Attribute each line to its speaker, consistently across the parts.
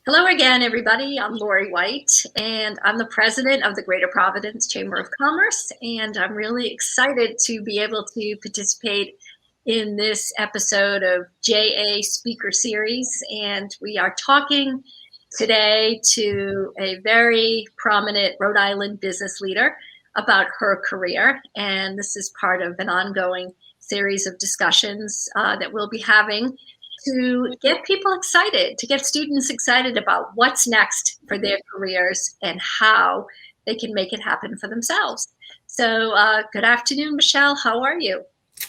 Speaker 1: Hello again, everybody. I'm Laurie White, and I'm the president of the Greater Providence Chamber of Commerce, and I'm really excited to be able to participate in this episode of JA Speaker Series. And we are talking today to a very prominent Rhode Island business leader about her career, and this is part of an ongoing series of discussions that we'll be having to get people excited, to get students excited about what's next for their careers and how they can make it happen for themselves. So good afternoon, Michelle. How are you?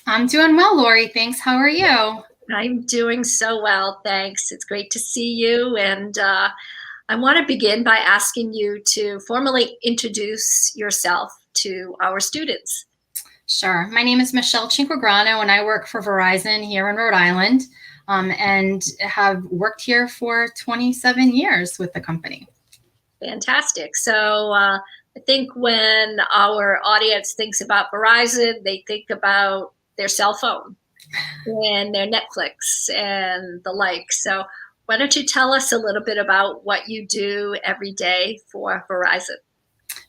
Speaker 2: I'm doing well, Laurie. Thanks. How are you?
Speaker 1: I'm doing so well, thanks. It's great to see you. And I want to begin by asking you to formally introduce yourself to our students.
Speaker 2: Sure. My name is Michele Cinquegrano, and I work for Verizon here in Rhode Island, and have worked here for 27 years with the company.
Speaker 1: Fantastic. So I think when our audience thinks about Verizon, they think about their cell phone and their Netflix and the like. So why don't you tell us a little bit about what you do every day for Verizon?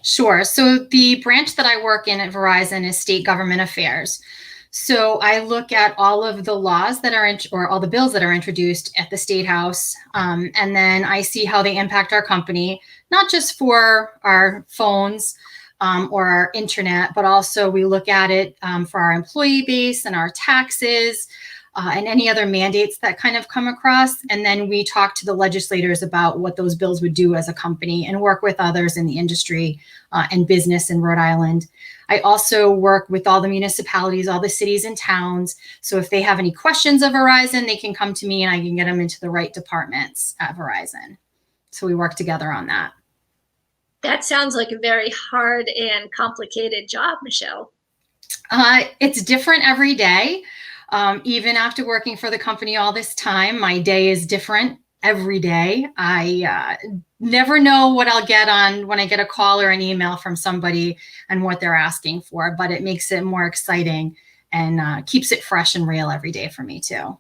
Speaker 2: Sure. So the branch that I work in at Verizon is state government affairs. So I look at all of the laws that are or all the bills that are introduced at the State House, and then I see how they impact our company, not just for our phones or our internet, but also we look at it for our employee base and our taxes and any other mandates that kind of come across. And then we talk to the legislators about what those bills would do as a company and work with others in the industry and business in Rhode Island. I also work with all the municipalities, all the cities and towns. So if they have any questions of Verizon, they can come to me and I can get them into the right departments at Verizon. So we work together on that.
Speaker 1: That sounds like a very hard and complicated job, Michelle.
Speaker 2: It's different every day. Even after working for the company all this time, my day is different every day. I never know what I'll get on when I get a call or an email from somebody and what they're asking for, but it makes it more exciting and keeps it fresh and real every day for me too.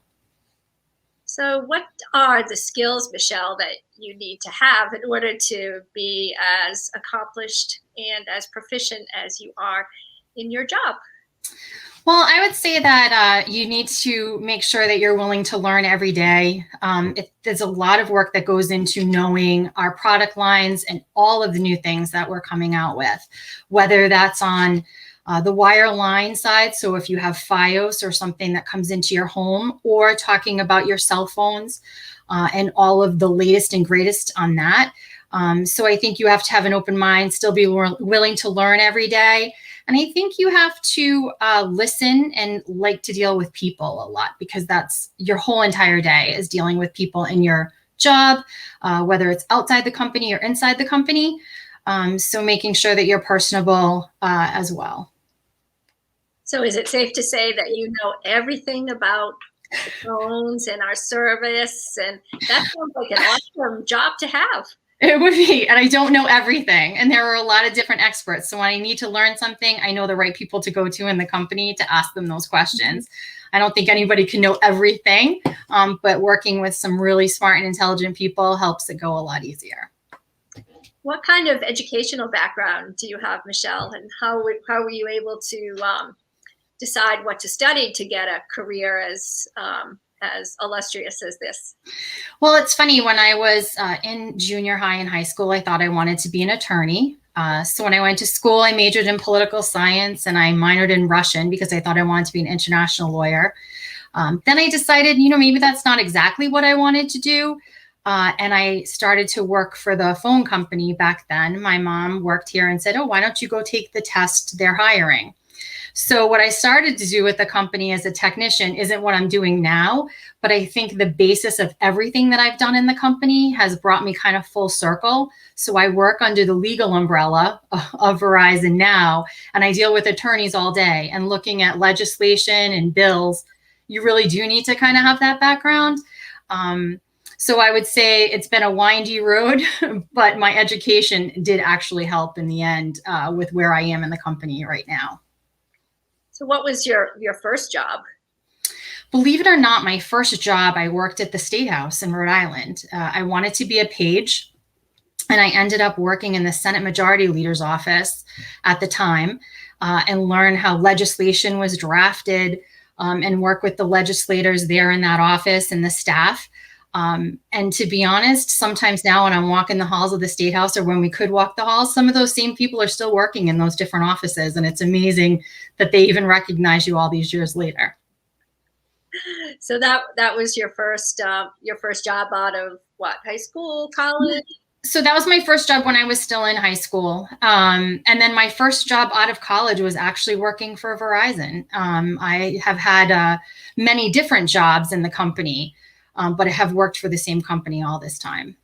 Speaker 1: So what are the skills, Michelle, that you need to have in order to be as accomplished and as proficient as you are in your job?
Speaker 2: Well, I would say that you need to make sure that you're willing to learn every day. There's a lot of work that goes into knowing our product lines and all of the new things that we're coming out with, whether that's on the wireline side. So if you have Fios or something that comes into your home, or talking about your cell phones and all of the latest and greatest on that. So I think you have to have an open mind, still be willing to learn every day. And I think you have to listen and like to deal with people a lot, because that's your whole entire day is dealing with people in your job, whether it's outside the company or inside the company. So making sure that you're personable as well.
Speaker 1: So is it safe to say that you know everything about the phones and our service? And that sounds like an awesome job to have.
Speaker 2: It would be, and I don't know everything. And there are a lot of different experts. So when I need to learn something, I know the right people to go to in the company to ask them those questions. I don't think anybody can know everything, but working with some really smart and intelligent people helps it go a lot easier.
Speaker 1: What kind of educational background do you have, Michelle? And how were you able to decide what to study to get a career as illustrious as this?
Speaker 2: Well, it's funny. When I was in junior high and high school, I thought I wanted to be an attorney. So when I went to school, I majored in political science and I minored in Russian because I thought I wanted to be an international lawyer. Then I decided, maybe that's not exactly what I wanted to do. And I started to work for the phone company back then. My mom worked here and said, oh, why don't you go take the test they're hiring? So what I started to do with the company as a technician isn't what I'm doing now, but I think the basis of everything that I've done in the company has brought me kind of full circle. So I work under the legal umbrella of Verizon now, and I deal with attorneys all day and looking at legislation and bills. You really do need to kind of have that background. So I would say it's been a windy road, but my education did actually help in the end with where I am in the company right now.
Speaker 1: So what was your first job?
Speaker 2: Believe it or not, my first job, I worked at the State House in Rhode Island. I wanted to be a page, and I ended up working in the Senate Majority Leader's office at the time, and learn how legislation was drafted, and work with the legislators there in that office and the staff. And to be honest, sometimes now when I'm walking the halls of the State House, or when we could walk the halls, some of those same people are still working in those different offices. And it's amazing that they even recognize you all these years later.
Speaker 1: So that was your first job out of what, high school, college?
Speaker 2: So that was my first job when I was still in high school. And then my first job out of college was actually working for Verizon. I have had many different jobs in the company, but I have worked for the same company all this time.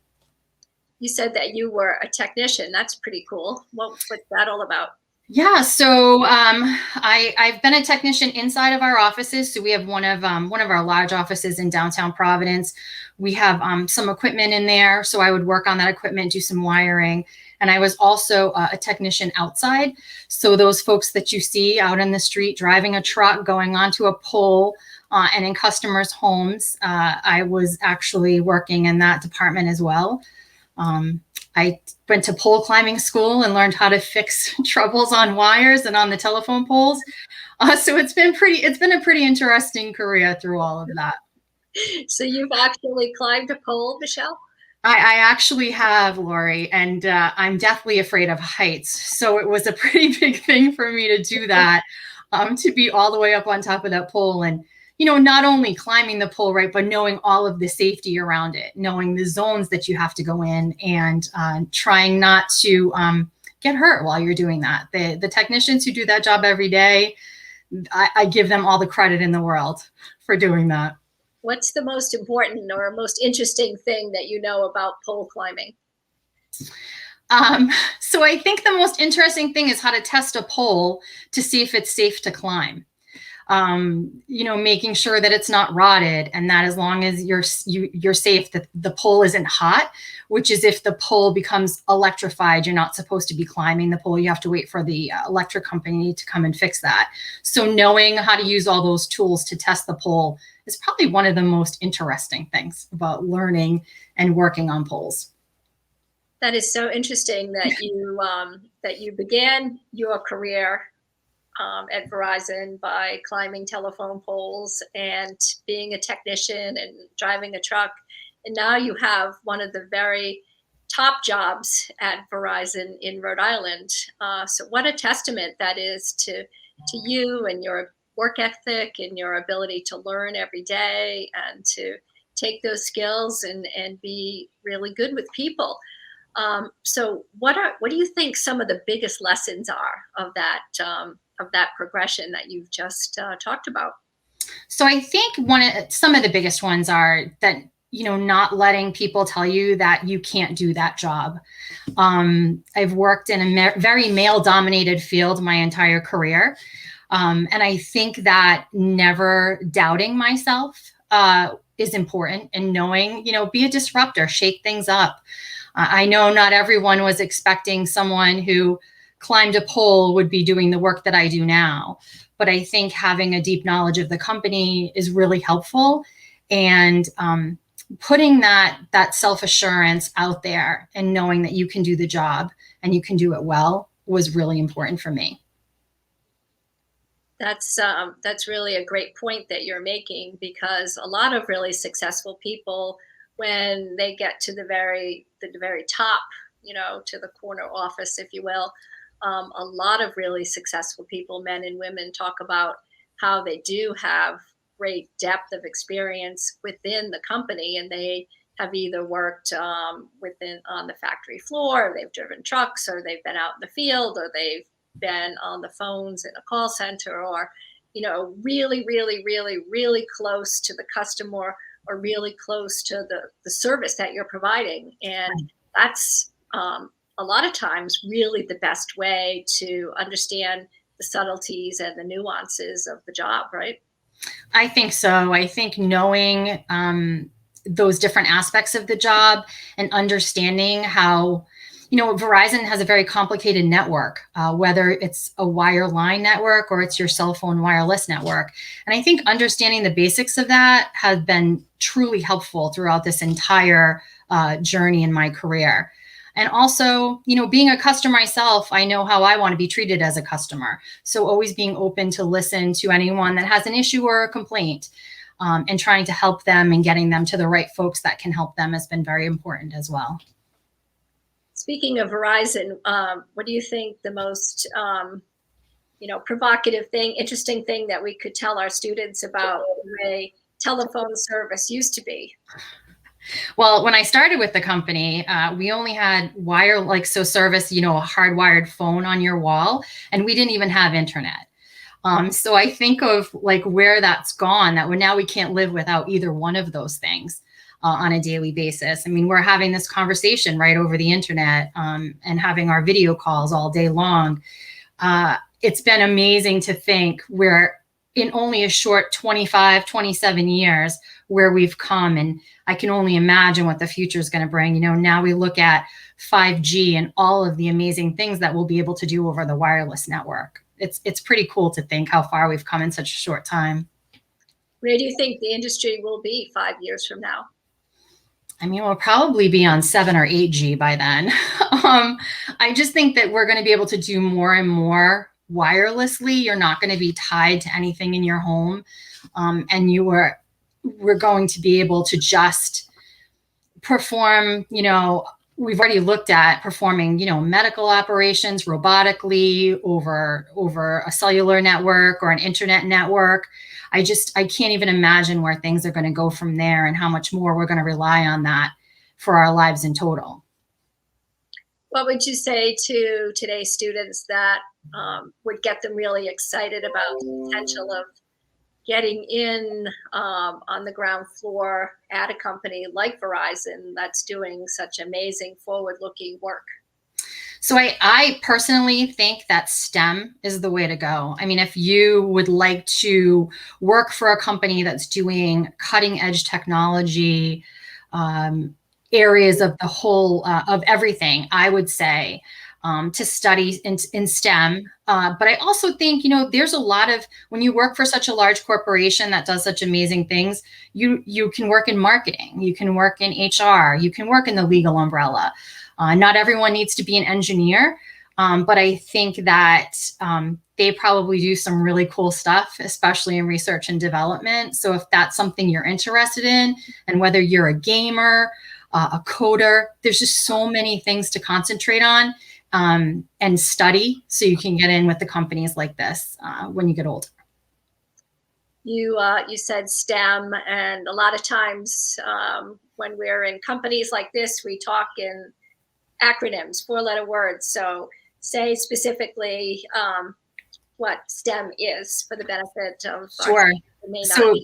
Speaker 1: You said that you were a technician. That's pretty cool. What's that all about?
Speaker 2: Yeah, so I've been a technician inside of our offices. So we have one of our large offices in downtown Providence. We have some equipment in there, so I would work on that equipment, do some wiring, and I was also a technician outside. So those folks that you see out in the street driving a truck, going onto a pole, and in customers' homes, I was actually working in that department as well. I went to pole climbing school and learned how to fix troubles on wires and on the telephone poles. So it's been a pretty interesting career through all of that.
Speaker 1: So you've actually climbed a pole, Michele?
Speaker 2: I actually have, Laurie, and I'm deathly afraid of heights. So it was a pretty big thing for me to do that, to be all the way up on top of that pole. And not only climbing the pole, right, but knowing all of the safety around it, knowing the zones that you have to go in, and trying not to get hurt while you're doing that. The technicians who do that job every day, I give them all the credit in the world for doing that.
Speaker 1: What's the most important or most interesting thing that you know about pole climbing?
Speaker 2: So I think the most interesting thing is how to test a pole to see if it's safe to climb. Making sure that it's not rotted, and that as long as you're safe, that the pole isn't hot, which is if the pole becomes electrified, you're not supposed to be climbing the pole. You have to wait for the electric company to come and fix that. So knowing how to use all those tools to test the pole is probably one of the most interesting things about learning and working on poles.
Speaker 1: That is so interesting that you began your career at Verizon by climbing telephone poles and being a technician and driving a truck. And now you have one of the very top jobs at Verizon in Rhode Island. So what a testament that is to you and your work ethic and your ability to learn every day and to take those skills and be really good with people. So what do you think some of the biggest lessons are of that progression that you've just talked about?
Speaker 2: So I think some of the biggest ones are that, not letting people tell you that you can't do that job. I've worked in a very male-dominated field my entire career. And I think that never doubting myself is important, and knowing, be a disruptor, shake things up. I know not everyone was expecting someone who climbed a pole would be doing the work that I do now. But I think having a deep knowledge of the company is really helpful. And putting that self-assurance out there and knowing that you can do the job and you can do it well was really important for me.
Speaker 1: That's really a great point that you're making, because a lot of really successful people, when they get to the very top, to the corner office, if you will, a lot of really successful people, men and women, talk about how they do have great depth of experience within the company, and they have either worked on the factory floor, or they've driven trucks, or they've been out in the field, or they've been on the phones in a call center, or really, really, really, really close to the customer, or really close to the service that you're providing. And that's a lot of times really the best way to understand the subtleties and the nuances of the job, right?
Speaker 2: I think so. I think knowing those different aspects of the job and understanding how, Verizon has a very complicated network, whether it's a wireline network or it's your cell phone wireless network. And I think understanding the basics of that has been truly helpful throughout this entire journey in my career. And also, being a customer myself, I know how I want to be treated as a customer. So always being open to listen to anyone that has an issue or a complaint, and trying to help them and getting them to the right folks that can help them has been very important as well.
Speaker 1: Speaking of Verizon, what do you think the most, provocative thing, interesting thing that we could tell our students about the way telephone service used to be?
Speaker 2: Well, when I started with the company, we only had service, a hardwired phone on your wall, and we didn't even have internet. So I think of where that's gone, that now we can't live without either one of those things on a daily basis. I mean, we're having this conversation right over the internet, and having our video calls all day long. It's been amazing to think we're in only a short 25, 27 years where we've come, and I can only imagine what the future is going to bring. Now we look at 5G and all of the amazing things that we'll be able to do over the wireless network. It's pretty cool to think how far we've come in such a short time.
Speaker 1: Where do you think the industry will be 5 years from now?
Speaker 2: I mean, we'll probably be on 7 or 8G by then. I just think that we're going to be able to do more and more wirelessly. You're not going to be tied to anything in your home. And we're going to be able to just perform, we've already looked at performing, medical operations robotically over a cellular network or an internet network. I can't even imagine where things are going to go from there and how much more we're going to rely on that for our lives in total.
Speaker 1: What would you say to today's students that would get them really excited about the potential of getting in on the ground floor at a company like Verizon that's doing such amazing forward-looking work?
Speaker 2: So I personally think that STEM is the way to go. I mean, if you would like to work for a company that's doing cutting edge technology, areas of the whole, of everything, I would say to study in STEM. But I also think, there's a lot of, when you work for such a large corporation that does such amazing things, you can work in marketing, you can work in HR, you can work in the legal umbrella. Not everyone needs to be an engineer, but I think that they probably do some really cool stuff, especially in research and development. So if that's something you're interested in, and whether you're a gamer, a coder, there's just so many things to concentrate on and study so you can get in with the companies like this when you get older.
Speaker 1: You said STEM, and a lot of times when we're in companies like this, we talk in acronyms, 4-letter words. So say specifically what STEM is for the benefit of
Speaker 2: Sure. So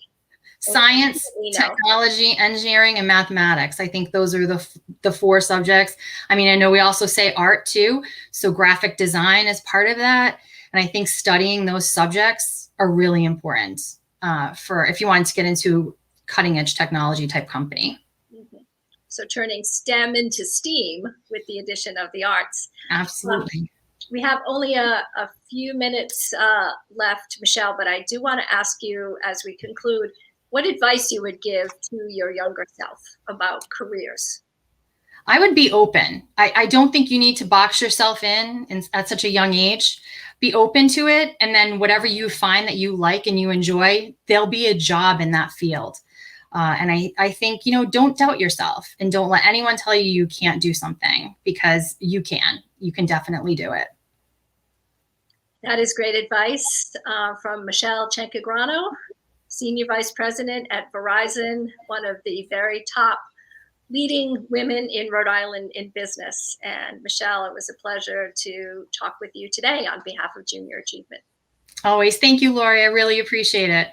Speaker 2: science,
Speaker 1: you know.
Speaker 2: technology, engineering, and mathematics. I think those are the 4 subjects. I mean, I know we also say art too. So graphic design is part of that. And I think studying those subjects are really important for if you want to get into cutting edge technology type company.
Speaker 1: So turning STEM into STEAM with the addition of the arts.
Speaker 2: Absolutely.
Speaker 1: We have only a few minutes left, Michele, but I do want to ask you as we conclude, what advice you would give to your younger self about careers?
Speaker 2: I would be open. I don't think you need to box yourself in at such a young age. Be open to it. And then whatever you find that you like and you enjoy, there'll be a job in that field. And I think, don't doubt yourself and don't let anyone tell you you can't do something, because you can. You can definitely do it.
Speaker 1: That is great advice from Michele Cinquegrano, Senior Vice President at Verizon, one of the very top leading women in Rhode Island in business. And Michele, it was a pleasure to talk with you today on behalf of Junior Achievement.
Speaker 2: Always. Thank you, Laurie. I really appreciate it.